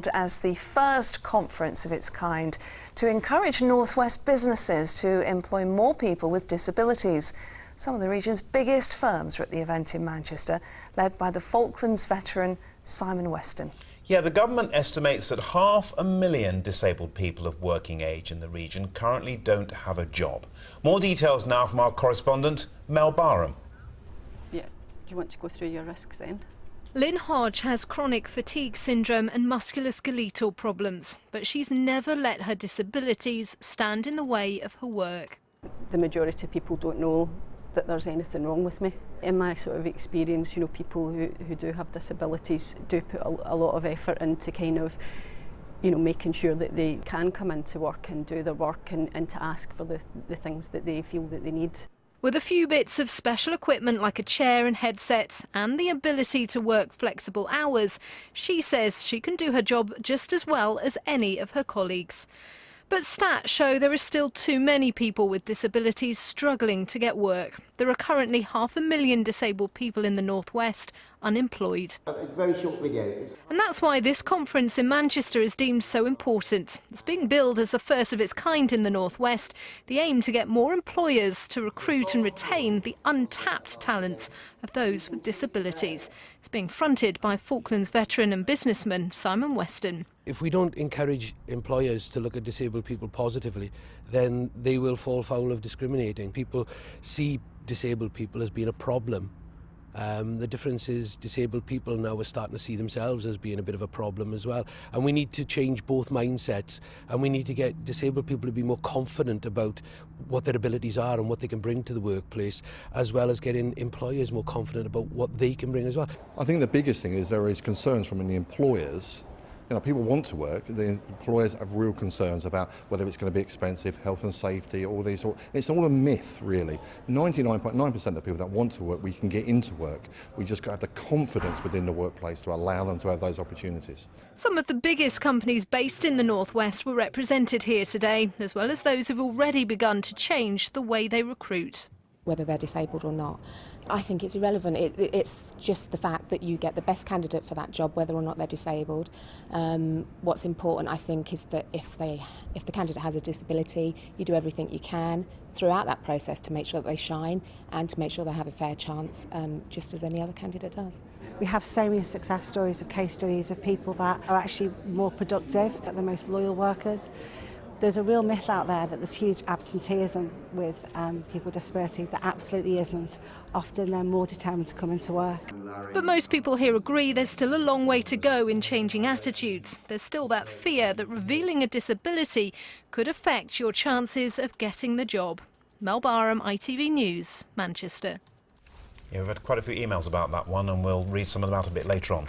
described as the first conference of its kind to encourage North West businesses to employ more people with disabilities. Some of the region's biggest firms are at the event in Manchester, led by the Falklands veteran Simon Weston. Yeah, the government estimates that 500,000 disabled people of working age in the region currently don't have a job. More details now from our correspondent, Mel Barham. Yeah, do you want to go through your risks then? Lynne Hodge has chronic fatigue syndrome and musculoskeletal problems, but she's never let her disabilities stand in the way of her work. The majority of people don't know that there's anything wrong with me. In my sort of experience, you know, people who do have disabilities do put a lot of effort into kind of, you know, making sure that they can come into work and do their work and to ask for the things that they feel that they need. With a few bits of special equipment like a chair and headset and the ability to work flexible hours, she says she can do her job just as well as any of her colleagues. But stats show there are still too many people with disabilities struggling to get work. There are currently 500,000 disabled people in the North West unemployed. A very short video. And that's why this conference in Manchester is deemed so important. It's being billed as the first of its kind in the North West, the aim to get more employers to recruit and retain the untapped talents of those with disabilities. It's being fronted by Falklands veteran and businessman Simon Weston. If we don't encourage employers to look at disabled people positively, then they will fall foul of discriminating. People see disabled people as being a problem. The difference is disabled people now are starting to see themselves as being a bit of a problem as well. And we need to change both mindsets, and we need to get disabled people to be more confident about what their abilities are and what they can bring to the workplace, as well as getting employers more confident about what they can bring as well. I think the biggest thing is there is concerns from the employers. You know, people want to work, the employers have real concerns about whether it's going to be expensive, health and safety, all these. It's all a myth, really. 99.9% of people that want to work, we can get into work. We just got to have the confidence within the workplace to allow them to have those opportunities. Some of the biggest companies based in the North West were represented here today, as well as those who've already begun to change the way they recruit. Whether they're disabled or not, I think it's irrelevant. It's just the fact that you get the best candidate for that job, whether or not they're disabled. What's important, I think, is that if the candidate has a disability, you do everything you can throughout that process to make sure that they shine and to make sure they have a fair chance, just as any other candidate does. We have so many success stories of case studies of people that are actually more productive, but the most loyal workers. There's a real myth out there that there's huge absenteeism with people with disability. There absolutely isn't. Often they're more determined to come into work. But most people here agree there's still a long way to go in changing attitudes. There's still that fear that revealing a disability could affect your chances of getting the job. Mel Barham, ITV News, Manchester. Yeah, we've had quite a few emails about that one, and we'll read some of them out a bit later on.